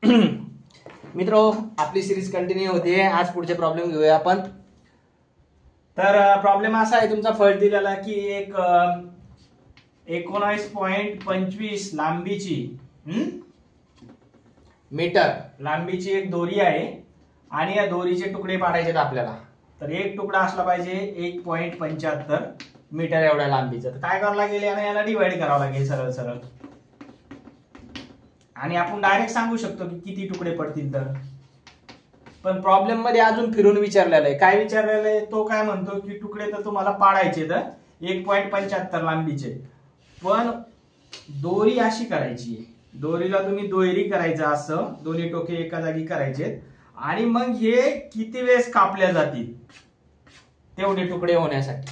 मित्रो, आपली series continue होते. आज पुढचे प्रॉब्लेम घेऊया आपण. तर प्रॉब्लेम असा आहे तुमचा फळ दिलेला की एक 19.25 लांबीची मीटर लांबीची एक दोरी आहे आणि या दोरीचे तुकडे पाडायचे आपल्याला. तर एक तुकडा असला पाहिजे 1.75 मीटर एवढ्या लांबीचा. तर काय करावं लागेल, याला डिवाइड करावं लागेल सरळ सरळ. आणि आपण डायरेक्ट सांगू शकतो की किती तुकडे पडतील. तर पण प्रॉब्लेम मध्ये अजून फिरून विचारलेलं आहे. काय विचारलेलं आहे, तो काय म्हणतो की तुकडे तर तुम्हाला पाडायचे तर 1.75 लांबीचे, पण दोरी अशी करायची. दोरीला तुम्ही दुहेरी करायचं, असं दोन्ही टोके एका जागी करायचे आणि मग हे किती वेळेस कापल्या जातील तेवढे तुकडे होण्यासाठी.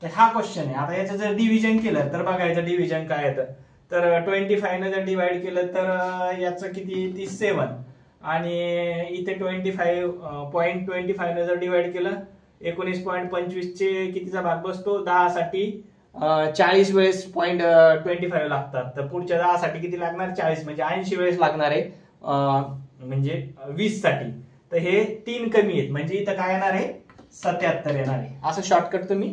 तर हा क्वेश्चन आहे. आता याचं जर डिव्हिजन केलं तर बघायचं डिव्हिजन काय येतं. तर 25 ने जर डिवाइड केलं तर याचं किती 7 आणि इथे 25.25 ने जर डिवाइड केलं 19.25 चे कितीचा भाग बसतो, 10 साठी 40 वेळेस 0.25 लागतात. तर पुढच्या 10 साठी किती लागणार, 40 म्हणजे 80 वेळेस लागणार आहे, म्हणजे 20 साठी. तर हे 3 कमी आहेत म्हणजे इथं काय येणार आहे 77 येणार आहे. असं शॉर्टकट तुम्ही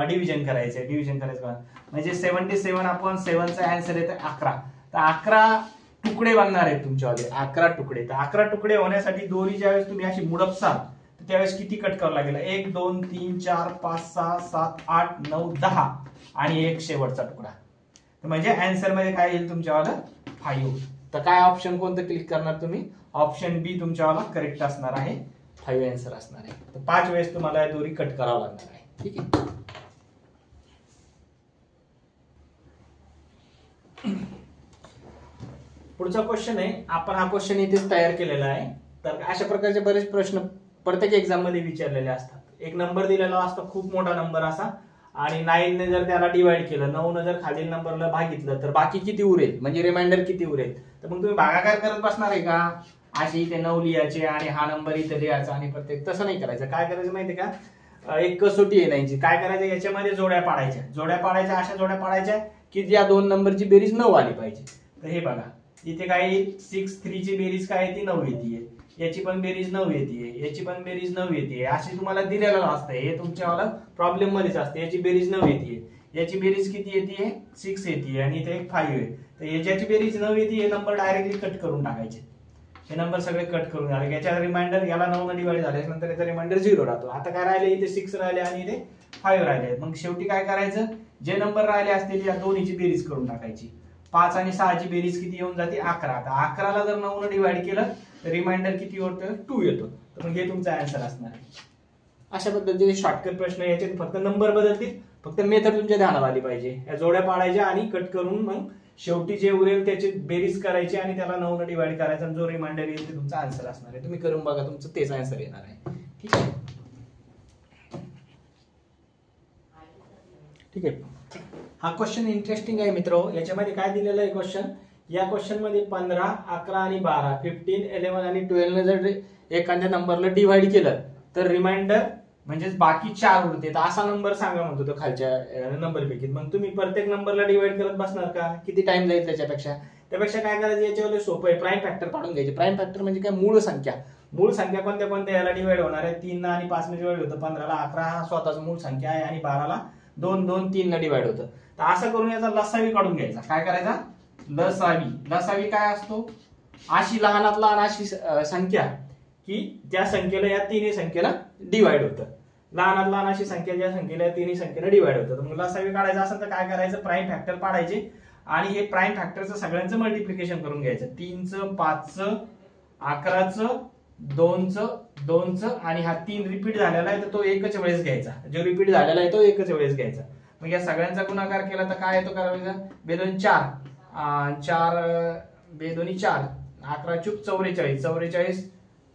डिव्हिजन करायचंय. डिव्हिजन करायचं म्हणजे 77 आपण 7 चा आन्सर येतं 11. तर 11 तुकडे बनणार आहेत तुमच्यावाले, 11 तुकडे. तर 11 तुकडे होण्यासाठी दोरी ज्यावेळेस तुम्ही अशी मुडपसाल तर त्यावेळेस किती कट करावं लागेल, 1 2 3 4 5 6 7 8 9 10 आणि एक शेवटचा तुकडा. तर म्हणजे आन्सर मध्ये काय येईल तुमच्यावाला 5. तर काय ऑप्शन कोणतं क्लिक करणार तुम्ही, ऑप्शन बी तुमच्यावाला करेक्ट असणार आहे, 5 आन्सर असणार आहे. तर 5 वेळेस तुम्हाला दोरी कट करावं लागणार आहे. ठीक आहे. पुढचा क्वेश्चन आहे. आपण हा क्वेश्चन इथेच तयार केलेला आहे. तर अशा प्रकारचे बरेच प्रश्न प्रत्येक एक्झाम मध्ये विचारलेले असतात. एक नंबर दिलेला असतो, खूप मोठा नंबर असा, आणि 9 ने जर त्याला डिवाइड केलं, 9 ने जर खालील नंबरला भागितलं तर बाकी किती उरेल, म्हणजे रिमाइंडर किती उरेल. तर मग तुम्ही भागाकार करत बसणार आहे का, अशी इथे 9 लिहायचे आणि हा नंबर इथे लिहायचा आणि प्रत्येक, तसं नाही करायचं. काय करायचं माहितीये का, एक कसोटी आहे नाहीची. काय करायचं, याच्यामध्ये जोड्या पाडायच्या. जोड्या पाडायच्या, अशा जोड्या पाडायच्या की ज्या 2 नंबरची बेरीज 9 आली पाहिजे. तर हे बघा इथे काय 6 3 ची बेरीज काय येते 9 येते, याची पण बेरीज 9 येते, याची पण बेरीज 9 येते. अशी तुम्हाला दिलेलं असतं, हे तुमच्यावाला प्रॉब्लेम मध्येच असते. याची बेरीज 9 येते, याची बेरीज किती येते 6 येते आणि इथे एक 5 आहे. तर याची बेरीज 9 येते, हे नंबर डायरेक्टली कट करून टाकायचे. हे नंबर सगळे कट करून झाले. याच्या रिमाइंडर याला 9 ने डिवाइड झाल्यानंतर याचा रिमाइंडर 0 राहतो. आता काय राहिले, इथे 6 राहिले आणि इथे 5 राहिले. मग शेवटी काय करायचं, जे नंबर राहिले असतील या दोन्हीची बेरीज करून टाकायची. 5 आणि 6 ची बेरीज किती येऊन जाते 11. आता 11 ला जर 9 ने डिवाइड केलं तर रिमाइंडर किती होतं 2 येतो. तर मग हे तुमचा आन्सर असणार आहे. अशा पद्धतीचे शॉर्टकट प्रश्न, याचे फक्त नंबर बदलतील, फक्त मेथड तुमच्या ध्यानात आली पाहिजे. या जोड्या पाडायच्या आणि कट करून मग शेवटी जे उरेल त्याची बेरीज करायची आणि त्याला 9 ने डिवाइड करायचा. जो रिमाइंडर येईल ते तुमचा आन्सर असणार आहे. तुम्ही करून बघा, तुमचं तेच आन्सर येणार आहे. ठीक आहे. ठीक आहे. हा क्वेश्चन इंटरेस्टिंग आहे मित्रो. याच्यामध्ये काय दिलेलं आहे क्वेश्चन, या क्वेश्चन मध्ये 15 11 आणि 12 15 11 आणि 12 ने जर एखाद्या नंबरला डिवाइड केलं तर रिमाइंडर म्हणजे बाकी 4 उरते. तर असा नंबर सांगा म्हणतो तो खालच्या नंबर पैकी. मग तुम्ही प्रत्येक नंबरला डिवाइड करत बसणार का, किती टाइम जाईल त्याच्यापेक्षा काय करायचं, याच्यावर सोपं आहे, प्राईम फॅक्टर काढून घ्यायचे. प्राईम फॅक्टर म्हणजे काय, मूळ संख्या. मूळ संख्या कोणत्या कोणत्या याला डिवाइड होणार आहे, 3 आणि 5 ने डिवाइड होतं. 15 ला 11 हा स्वतःच मूळ संख्या आहे आणि 12 ला 2 2 3 ने डिवाइड होतं. तर असं करून याचा लसावी काढून घ्यायचा. काय करायचा, लसावी काय असतो, अशी लहानात लहान अशी संख्या की ज्या संख्येला या तिन्ही संख्येला डिवाइड होतं. लहानात लहान अशी संख्या ज्या संख्येला या तिन्ही संख्येला डिवाइड होतं. तर मग लसावी काढायचं असेल तर काय करायचं, प्राईम फॅक्टर पाडायचे आणि हे प्राईम फॅक्टरचं सगळ्यांचं मल्टिप्लिकेशन करून घ्यायचं. 3चं 5चं 11चं 2चं आणि हा 3 रिपीट झालेला आहे तर तो एकच वेळेस घ्यायचा. जो रिपीट झालेला आहे तो एकच वेळेस घ्यायचा. मग या सगळ्यांचा गुणाकार केला तर काय येतो करायचा, 2 4 4 2 4 11 चूक 44 44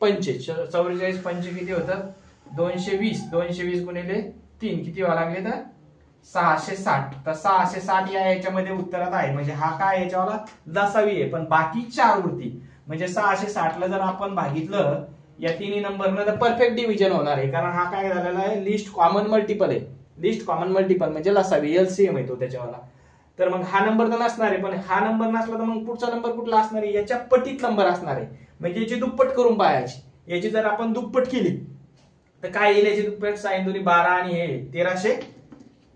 पंचे 44 पंचे किती होतं 220 गुणिले 3 किती व्हावं लागले तर 660. तर 660 या याच्यामध्ये उत्तरात आहे. म्हणजे हा काय याच्यावाला लसावी आहे, पण बाकी 4 उरती. म्हणजे 660 ला जर आपण भागितलं या तिन्ही नंबरनं तर परफेक्ट डिव्हिजन होणार आहे. कारण हा काय झालेला आहे, लिस्ट कॉमन मल्टिपल आहे. लिस्ट कॉमन मल्टिपल म्हणजे लसावी, एलसीएम येतो त्याच्यावाला. तर मग हा नंबर तर नसणार आहे, पण हा नंबर नसला तर मग पुढचा नंबर कुठला असणार आहे, याच्या पटीत नंबर असणार आहे, म्हणजे याची दुप्पट करून पाहायची. याची जर आपण दुप्पट केली तर काय येईल, याची दुप्पट साइन दोन्ही 12 आणि हे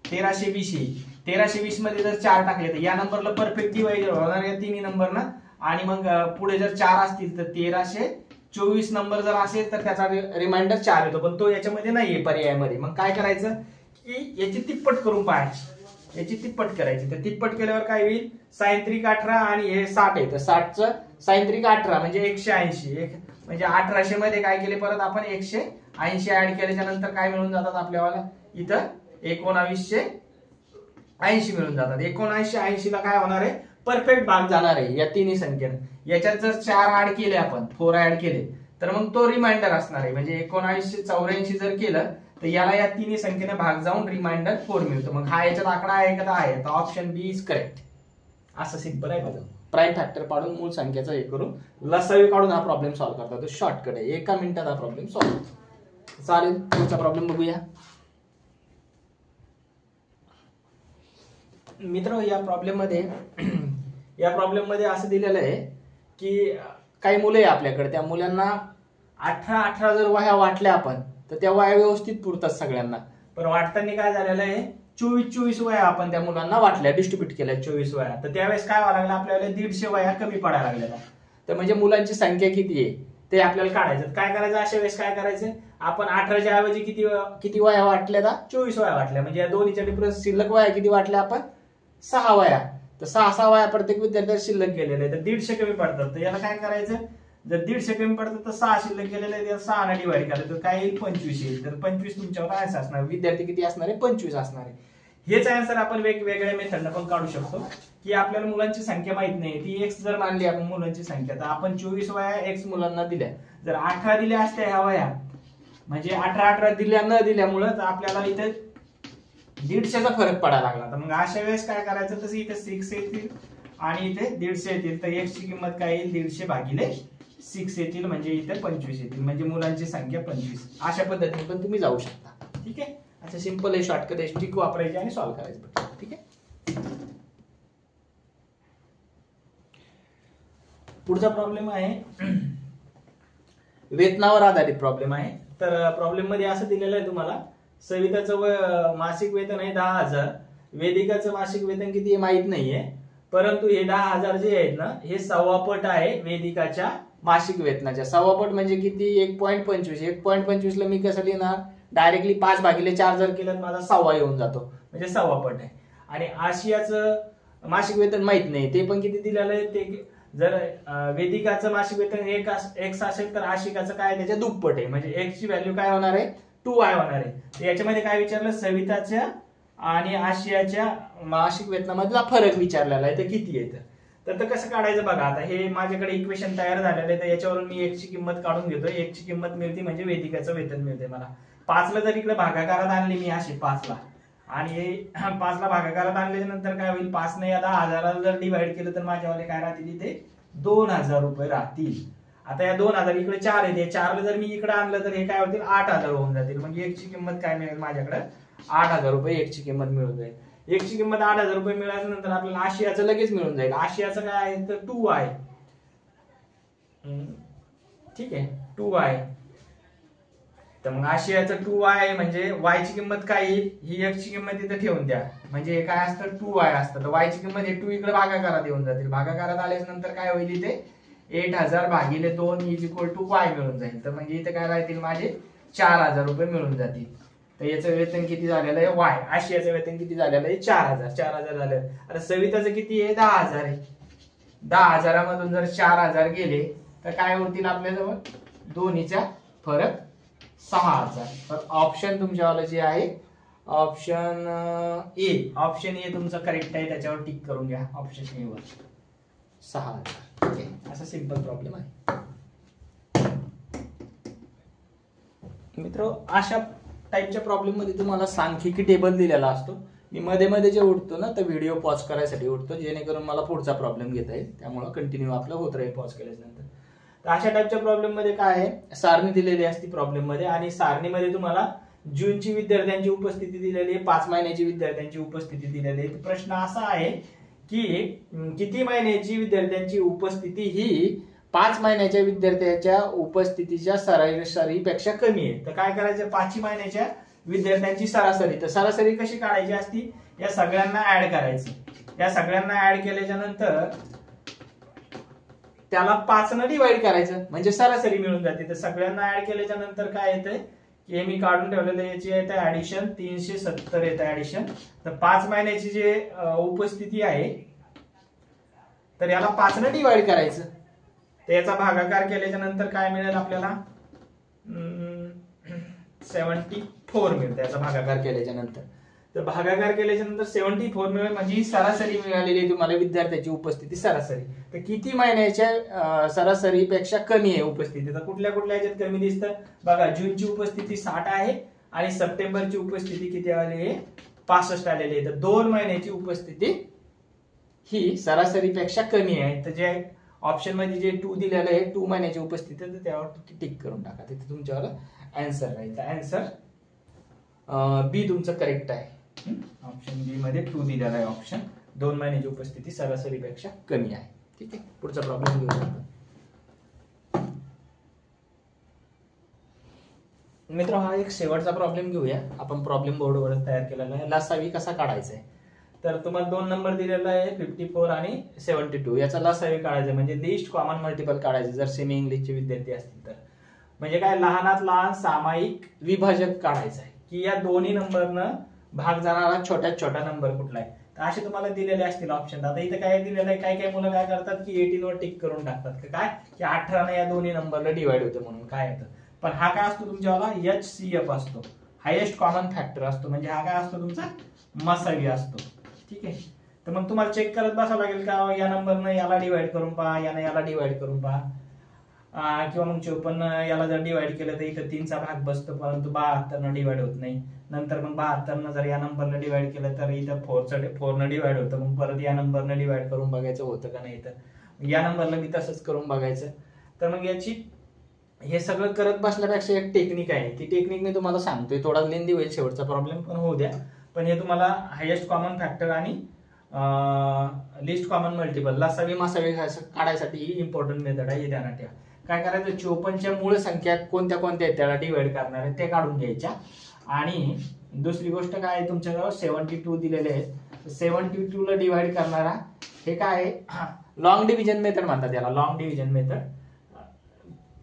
1320 येईल. 1320 मध्ये जर 4 टाकले तर या नंबरला परफेक्ट डिवाइड होणार या तिन्ही नंबर ना, आणि मग पुढे जर 4 असतील तर 1324 नंबर जर असेल तर त्याचा रिमाइंडर 4 येतो, पण तो याच्यामध्ये नाहीये पर्यायामध्ये. मग काय करायचं की याची तिप्पट करून पाहायची, याची तिप्पट करायची. तर तिप्पट केल्यावर काय होईल, साइन 3 18 आणि हे 60 आहे, तर 60चं साइन 3 18 म्हणजे 180, म्हणजे 1800 मध्ये काय केले परत आपण 180 ऍड केल्याच्या नंतर काय मिळून जातात आपल्याला, इथं 1980 मिळून जातात. 1980 ला काय होणार आहे, परफेक्ट भाग जाणार आहे या तिन्ही संख्येने. याच्यात जर 4 ऍड केले आपण, 4 ऍड केले तर मग तो रिमाइंडर असणार आहे, म्हणजे 1984 जर केलं तर याला या तिन्ही संख्येने भाग जाऊन रिमाइंडर 4 मिळतो. मग हा याच्यात आकडा आहे का आहे, तर ऑप्शन बी इज करेक्ट. असं सिंपल आहे बघा. प्राईम फॅक्टर पाडून मूळ संख्येचा हे करून लसावी काढून हा प्रॉब्लेम सॉल्व्ह करतात. तो शॉर्टकट आहे, 1 मिनिटात हा प्रॉब्लेम सॉल्व्ह. चालेल, पुढचा प्रॉब्लेम बघूया मित्र. या प्रॉब्लेम मध्ये असं दिलेलं आहे की काही मुलं आहे आपल्याकडे, त्या मुलांना 18 जर वह्या वाटल्या आपण तर त्या वह्या व्यवस्थित पुरतात सगळ्यांना, पण वाटताना काय झालेलं आहे, 24 वह्या आपण त्या मुलांना वाटल्या, डिस्ट्रीब्यूट केल्या 24 वह्या. तर त्यावेळेस काय व्हायला लागलं, आपल्याला 150 वह्या कमी पडायला लागल्या. तर म्हणजे मुलांची संख्या किती आहे ते आपल्याला काढायचं. काय करायचं अशा वेळेस, काय करायचं, आपण 18च्या ऐवजी किती वह्या वाटल्या, 24 वह्या वाटल्या, म्हणजे या दोन्हीच्या डिफरन्स शिल्लक वह्या किती वाटल्या आपण, 6 वह्या. तर 6 वह्या प्रत्येक विद्यार्थ्याला शिल्लक गेलेले आहे, तर 150 कमी पडतात. तर याला काय करायचं, जर 150 कमी पडतात तर 6 शिल्लक गेलेले आहे, 6 ने डिवाइड करायचं, तर काय येईल, 25 येईल. तर 25 तुमच्यावर आन्सर असणार, विद्यार्थी किती असणार आहे, 25 असणार आहे. हेच आन्सर आपण वेगवेगळ्या मेथडनं पण काढू शकतो, की आपल्याला मुलांची संख्या माहित नाही, ती एक्स जर मानली आपण मुलांची संख्या, तर आपण 24 वह्या एक्स मुलांना दिल्या, जर 18 दिल्या असत्या ह्या वह्या, म्हणजे 18 दिल्या न दिल्यामुळं तर आपल्याला इथे 150चा फरक पडायला लागला. तर मग अशा वेळेस काय करायचं, तसं इथे 6 येतील आणि इथे 150 येतील, तर एक्स ची किंमत काय येईल, 150 भागिले 6 येतील, म्हणजे इथे 25 येतील, म्हणजे मुलांची संख्या 25. अशा पद्धतीने पण तुम्ही जाऊ शकता. ठीक आहे, अच्छा सिंपल आहे, शॉर्टकट आहे, ट्रिक वापरायची आणि सॉल्व्ह करायचं. ठीक आहे, पुढचा प्रॉब्लेम आहे वेतनावर आधारित प्रॉब्लेम आहे. तर प्रॉब्लेम मध्ये असं दिलेलं आहे तुम्हाला, सविताचं मासिक वेतन आहे 10,000, वेदिकाचं मासिक वेतन किती आहे माहित नाहीये, परंतु हे 10,000 जे आहेत ना, हे 1.25 पट आहे वेदिकाच्या मासिक वेतनाच्या. 1.25 पट म्हणजे किती, 1.25. 1.25 ला मी कसं लिहिणार, डायरेक्टली 5/4 जर केलं माझा 1.25 येऊन जातो, म्हणजे 1.25 पट आहे. आणि आशियाचं मासिक वेतन माहित नाही, ते पण किती दिलेलं आहे, ते जर वेदिकाचं मासिक वेतन 1 असेल तर आशिकाचं काय त्याच्या दुप्पट आहे, म्हणजे एक्स ची व्हॅल्यू काय होणार आहे, 2y होणार आहे. तर याच्यामध्ये काय विचारलं, सविताच्या आणि आशियाच्या मासिक वेतनामधला फरक विचारलेला आहे, तर किती आहे. तर कसं काढायचं बघा. आता हे माझ्याकडे इक्वेशन तयार झालेलं आहे, तर याच्यावरून मी एक्स ची किंमत काढून घेतोय. एक्स ची किंमत मिळते म्हणजे वेदिकाचं वेतन मिळते मला. 5 ला जर इकडे भागाकारात आणली मी अशी 5 ला, आणि 5 ला भागाकारात आणल्याच्या नंतर काय होईल, 5 ने 10,000 जर डिवाइड केलं तर माझ्यावाले काय राहतील, इथे 2,000 रुपये राहतील. आता या 2,000 इकडे 4 येते, 4 ला जर मी इकडे आणलं तर हे काय होतील, 8,000 होऊन जातील. म्हणजे एक्स ची किंमत काय मिळेल, माझ्याकडे 8,000 रुपये एक्स ची किंमत मिळून जाईल. एक्स ची किंमत 8,000 रुपये मिळाल्याच्या नंतर आपल्याला आशियाचं लगेच मिळून जाईल. आशियाचं काय आहे, तर 2y. ठीक आहे, 2y. तर मग आशियाचं 2y म्हणजे y ची किंमत काय येईल, ही x ची किंमत इथे ठेवून द्या, म्हणजे हे काय असतं, 2y असतं. तर y ची किंमत हे 2 इकडे भागाकारात येऊन जातील. भागाकारात आल्याच्या नंतर काय होईल, इथे 8,000 भागिले 2 इज इक्वल टू y मिळून जाईल. तर म्हणजे इथे काय राहतील, माझे 4,000 रुपये मिळून जातील. तर याचं वेतन किती झालेलं आहे, y. आशियाचं वेतन किती झालेलं आहे, 4,000 झालं. आता सविताचं किती आहे, 10,000 आहे. 10,000 मधून जर 4,000 गेले तर काय होतील आपल्याजवळ, दोन्हीचा फरक 6,000. तर ऑप्शन तुमच्यावाला जे आहे, ऑप्शन ए तुमचं करेक्ट आहे, त्याच्यावर टिक करून घ्या. ऑप्शन ए वर 6,000. असा सिंपल प्रॉब्लेम आहे मित्र. अशा टाइपच्या प्रॉब्लेम मध्ये तुम्हाला सांख्यिकी टेबल दिलेला असतो. मी मध्ये मध्ये जे उठतो ना, तर व्हिडिओ पॉज करायसाठी उठतो, जेणेकरून मला पुढचा प्रॉब्लेम घेता येईल. त्यामुळे कंटिन्यू आपलं होत राहील पॉज केल्यानंतर. तर अशा टाइपच्या प्रॉब्लेम मध्ये काय आहे, सारणी दिलेली असती प्रॉब्लेम मध्ये, आणि सारणीमध्ये तुम्हाला जूनची विद्यार्थ्यांची उपस्थिती दिलेली आहे, 5 महिन्याची विद्यार्थ्यांची उपस्थिती दिलेली आहे. प्रश्न असा आहे की किती महिन्याची विद्यार्थ्यांची उपस्थिती ही 5 महिन्याच्या विद्यार्थ्यांच्या उपस्थितीच्या सरासरीपेक्षा कमी आहे. तर काय करायचं, 5 महिन्याच्या विद्यार्थ्यांची सरासरी. तर सरासरी कशी काढायची असती, या सगळ्यांना ऍड करायचं. या सगळ्यांना ऍड केल्याच्या नंतर त्याला 5 ने डिवाइड करायचं म्हणजे सरासरी मिळून जाते. तर सगळ्यांना ऍड केल्याच्या नंतर काय येतंय, हे मी काढून ठेवलेलं, याची येते ऍडिशन 370 येते ऍडिशन. तर 5 महिन्याची जे उपस्थिती आहे तर याला 5 ने डिवाइड करायचं. तर याचा भागाकार केल्याच्या नंतर काय मिळेल आपल्याला, 74 मिळतं याचा भागाकार केल्याच्या नंतर. तर भागाकार केल्याच्या नंतर 74 मिळेल म्हणजे सरासरी मिळालेली आहे तुम्हाला विद्यार्थ्याची उपस्थिती सरासरी. तर किती महिन्याच्या सरासरीपेक्षा कमी आहे उपस्थिती, तर कुठल्या कुठल्या याच्यात कमी दिसतं बघा. जूनची उपस्थिती 60 आहे आणि सप्टेंबरची उपस्थिती किती आलेली आहे, 65 आलेली आहे. तर 2 महिन्याची उपस्थिती ही सरासरीपेक्षा कमी आहे. तर जे ऑप्शन मध्ये जे 2 दिलेलं आहे 2 महिन्याची उपस्थिती, तर त्यावर टिक करून टाका, तिथे तुमच्यावर आन्सर राहील. तर आन्सर बी तुमचं करेक्ट आहे. ऑप्शन बी मध्ये 2 दिलेला आहे ऑप्शन, 2 महिन्याची उपस्थिती सरासरीपेक्षा कमी आहे. ठीक आहे, पुढचा प्रॉब्लेम घेऊया आपण. मित्र हा एक शेवटचा प्रॉब्लेम घेऊया आपण. प्रॉब्लेम बोर्डवरच तयार केलेला आहे. लसावी कसा काढायचा आहे, तर तुम्हाला 2 नंबर दिलेला आहे 54 आणि 72. याचा लसावी काढायचा म्हणजे लिस्ट कॉमन मल्टिपल काढायचं जर सेमी इंग्लिशचे विद्यार्थी असतील तर. म्हणजे काय, लहानात लहान सामायिक विभाजक काढायचं आहे की या दोन्ही नंबरनं भाग जाणारा छोट्यात छोटा नंबर कुठला आहे. तर असे तुम्हाला दिलेले असतील ऑप्शन. आता इथे काय दिलेलं आहे, काही मुलं काय करतात की 18 वर टिक करून टाकतात काय की 18 ने या दोन्ही नंबरला डिवाइड होतं म्हणून काय येतं. पण हा काय असतो तुमच्यावाला HCF असतो, हायेस्ट कॉमन फॅक्टर असतो. म्हणजे हा काय असतो तुमचा मसावी असतो. ठीक आहे, तर मग तुम्हाला चेक करत बसावं लागेल का या नंबरनं याला डिवाइड करून पहा, यानं याला डिवाइड करून पहा, किंवा मग 54 याला जर डिवाइड केलं तर इथं 3चा भाग बसतो परंतु 72 न डिवाइड होत नाही. नंतर मग 72 न जर या नंबरनं डिवाइड केलं तर इथं 4 न डिवाइड होतं. मग परत या नंबरनं डिवाइड करून बघायचं होतं का नाही. तर या नंबरनं बी तसंच करून बघायचं. तर मग याची हे सगळं करत बसल्यापेक्षा एक टेक्निक आहे, ती टेक्निक मी तुम्हाला सांगतोय. थोडा लेंदी होईल शेवटचा प्रॉब्लेम पण होऊ द्या. पण हे तुम्हाला हायेस्ट कॉमन फॅक्टर आणि लिस्ट कॉमन मल्टिपल लसावी मासावी काढायसाठी ही इम्पॉर्टंट मेथड आहे, हे ध्यानात ठेवा. काय करायचं, 54च्या मूळ संख्या कोणत्या कोणत्या आहेत त्याला डिवाइड करणार आहे ते काढून घ्यायच्या. आणि दुसरी गोष्ट काय आहे, तुमच्याजवळ 72 दिलेले आहेत. 72 ला डिवाइड करणारा हे काय आहे, लॉंग डिव्हिजन मेथड म्हणतात याला. Long division method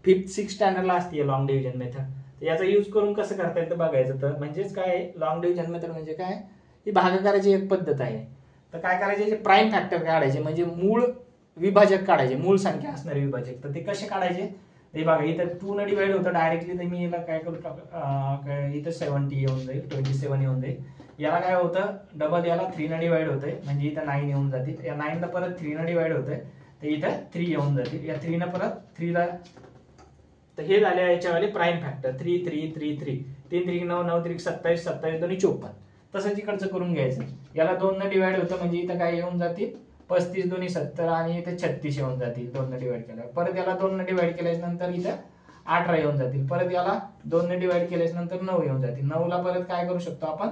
5th 6th स्टँडर्डला असते लॉंग डिव्हिजन मेथड. याचा यूज करून कसं करता येतं बघायचं. तर म्हणजेच काय, लॉंग डिव्हिजन मेथड म्हणजे काय, ही भागाकाराची एक पद्धत आहे. तर काय करायचे, प्राईम फॅक्टर काढायचे म्हणजे मूळ विभाजक काढायचे, मूळ संख्या असणारे विभाजक. तर ते कसे काढायचे ते बघा. इथं 2 ने डिवाइड होतं डायरेक्टली, तर मी याला काय करू इथं 70 येऊन जाईल, 27 येऊन जाईल. याला काय होतं डबल, याला 3 ने डिवाइड होतंय म्हणजे इथं 9 येऊन जातील. या 9 ला परत 3 ने डिवाइड होतंय तर इथं 3 येऊन जातील. या 3 ने परत 3 ला, तर हे झाले याच्यावाले प्राईम फॅक्टर. 3 3 3 3 3 3 9 9 3 27 27 2 54. तसंच इकडचं करून घ्यायचं. याला 2 ने डिवाइड होतं म्हणजे इथं काय येऊन जातील 35 2 70 आणि इथे 36 येऊन जातील 2 ने डिवाइड केल्यावर. परत याला 2 ने डिवाइड केल्याच्या नंतर इथं 18 येऊन जातील. परत याला 2 ने डिवाइड केल्याच्या नंतर 9 येऊन जातील. 9 ला परत काय करू शकतो आपण,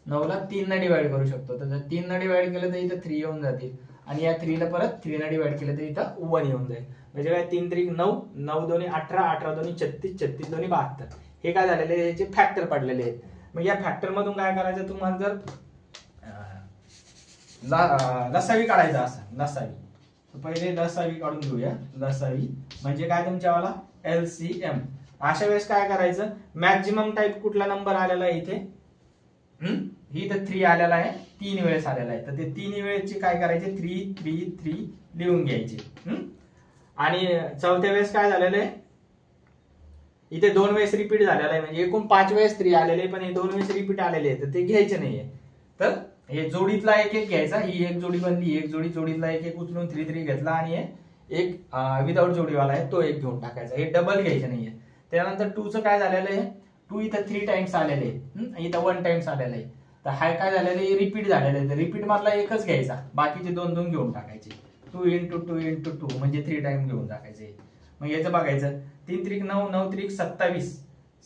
9 ला 3 ने डिवाइड करू शकतो. तर जर 3 ने डिवाइड केलं तर इथं 3 येऊन जातील आणि या 3 ला परत 3 ने डिवाइड केलं तर इथं 1 येऊन जाईल. म्हणजे काय 3 3 9 9 2 18 18 2 36 36 2 72. हे काय झालेले याचे फॅक्टर पडलेले आहेत. मग या फॅक्टर मधून काय करायचं, तुम्हाला जर लसावी काढायचा असं लसावी, तर पहिले लसावी काढून घेऊया. लसावी म्हणजे काय तुमच्यावाला LCM. अशा वेळेस काय करायचं, मॅक्झिमम टाइप कुठला नंबर आलेला आहे इथे, ही तर 3 आलेला आहे, 3 वेळेस आलेला आहे. तर ते 3 वेळेसचे काय करायचे 3 3 3 लिहून घ्यायचे. आणि चौथ्या वेळेस काय झालेलं आहे, इथे 2 वेळेस रिपीट झालेला आहे म्हणजे एकूण 5 वेळेस 3 आलेले, पण हे 2 वेळेस रिपीट आलेले आहे तर ते घ्यायचे नाहीये. तर हे जोडीतला एक एक घ्यायचा. ही एक जोडी बनली, एक जोडीतला एक एक उचलून 3 3 घेतला आणि एक विदाउट जोडीवाला आहे तो एक घेऊन टाकायचा. हे डबल घ्यायचे नाहीये. त्यानंतर 2चं काय झालेलं आहे, 2 इथं 3 टाइम्स आलेले आहे, इथं 1 टाइम्स आलेलं आहे. तर हा काय झालेलं आहे, रिपीट झालेलं आहे. तर रिपीट मधला एकच घ्यायचा, बाकीचे 2 2 घेऊन टाकायचे. 2 × 2 × 2 म्हणजे 3 टाइम घेऊन टाकायचे. मग याचं बघायचं 3 3 9 9 3 27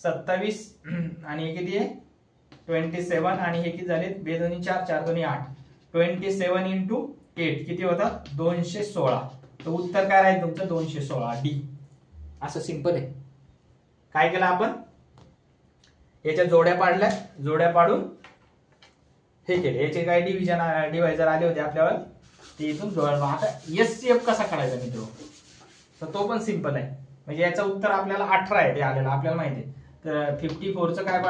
27 आणि हे किती आहे 27 आणि हे किती झाले 2 दोन्ही 4 4 दोन्ही 8 27 इंटू 8 किती होतं 216. तर उत्तर काय राहील तुमचं 216 डी. असं सिंपल आहे. काय केलं आपण याच्या जोड्या पाडल्या, जोड्या पाडून हे केले. याचे काय डिव्हायजर आले होते आपल्यावर ते इथून जोड्या. आता एचसीएफ कसा काढायचा मित्र, तर तो पण सिंपल आहे. म्हणजे याचं उत्तर आपल्याला 18 आहे ते आलेलं आपल्याला माहिती आहे. तर 54चं काय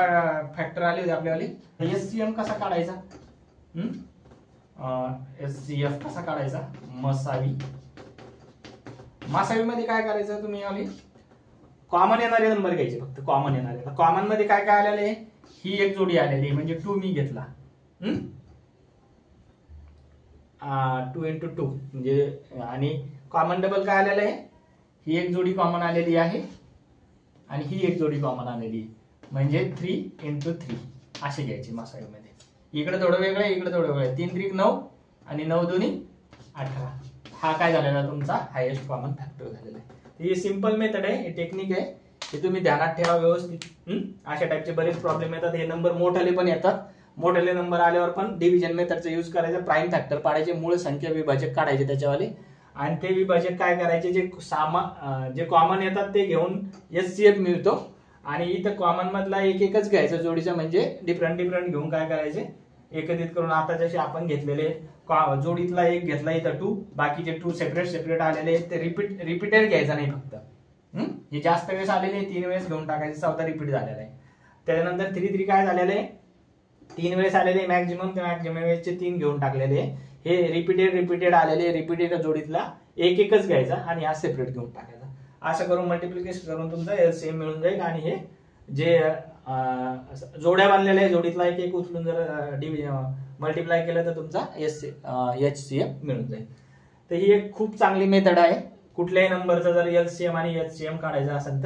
फॅक्टर आले होते आपल्यावाले. एचसीएफ कसा काढायचा, एचसीएफ कसा काढायचा, मसावी मध्ये काय करायचं तुम्ही वाली कॉमन येणारे नंबर घ्यायचे, फक्त कॉमन येणारे. कॉमन मध्ये काय काय आलेले, ही एक जोडी आलेली म्हणजे 2 मी घेतला, 2 इंटू 2 म्हणजे, आणि कॉमन डबल काय आलेलं आहे, ही एक जोडी कॉमन आलेली आहे आणि ही एक जोडी कॉमन आलेली आहे म्हणजे 3 इंटू 3 असे घ्यायचे मासाळीमध्ये. इकडे थोडं वेगळं आहे, इकडे थोडं वेगळं आहे. 3 3 9 आणि 9 दोन्ही 18. हा काय झालेला तुमचा हायेस्ट कॉमन फॅक्टर झालेला आहे. ही सिंपल मेथड आहे, हे टेक्निक आहे, हे तुम्ही ध्यानात ठेवा व्यवस्थित. अशा टाइपचे बरेच प्रॉब्लेम येतात. हे नंबर मोठाले पण येतात, मोठाले नंबर आल्यावर पण डिव्हिजन मेथडचा यूज करायचा. प्राईम फॅक्टर पाडायचे, मूळ संख्या विभाजक काढायचे त्याच्यावाले, आणि ते विभाजक काय करायचे जे कॉमन येतात ते घेऊन एचसीएफ मिळतो. आणि इथं कॉमन मधला एक एकच घ्यायचा जोडीचा, म्हणजे डिफरंट घेऊन काय करायचे एकत्रित करून. आता जसे आपण घेतलेले जोडीतला एक घेतला इथं 2, बाकीचे 2 सेपरेट आलेले ते रिपीटेड घ्यायचा नाही फक्त. हे जास्त वेळेस आलेले 3 वेळेस घेऊन टाकायचे, 4था रिपीट झालेला आहे. त्याच्यानंतर 3 3 काय झालेलं आहे 3 वेळेस आलेले मॅक्झिमम, त्या मॅक्झिमम वेळेसचे 3 घेऊन टाकलेले. हे रिपीटेड आलेले रिपीटेड जोडीतला एक एकच घ्यायचा आणि हा सेपरेट घेऊन टाकायचा. असं करून मल्टिप्लिकेशन करून तुमचा एलसीएम मिळून जाईल. आणि हे जे जोड्या बांधलेल्या आहे जोडीतला एक एक उचलून जर मल्टिप्लाय केलं तर तुमचा एचसीएम मिळून जाईल. तर ही एक खूप चांगली मेथड आहे कुठल्याही नंबरचा जर एलसीएम आणि एचसीएम काढायचा असेल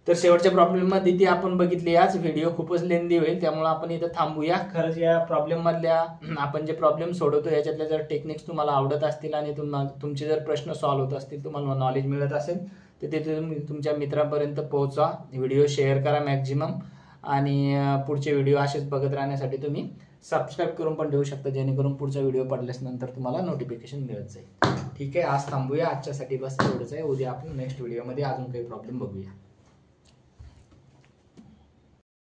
तर शेवटच्या प्रॉब्लेम मध्ये ती आपण बघितली. आज व्हिडिओ खूपच लेंदी होईल त्यामुळे आपण इथं थांबूया. खरंच या प्रॉब्लेम मधल्या आपण जे प्रॉब्लेम सोडवतो याच्यातल्या जर टेक्निक्स तुम्हाला आवडत असतील आणि तुमचे जर प्रश्न सॉल्व्ह होत असतील, तुम्हाला नॉलेज मिळत असेल तर ते तुम्ही तुमच्या मित्रांपर्यंत पोहोचवा. व्हिडिओ शेअर करा मॅक्झिमम. आणि पुढचे व्हिडिओ असेच बघत राहण्यासाठी तुम्ही सबस्क्राईब करून पण ठेवू शकता, जेणेकरून पुढचा व्हिडिओ पडल्यास नंतर तुम्हाला नोटिफिकेशन मिळत जाईल. ठीक आहे, आज थांबूया. आजच्यासाठी बस एवढंच आहे. उद्या आपण नेक्स्ट व्हिडिओमध्ये अजून काही प्रॉब्लेम बघूया.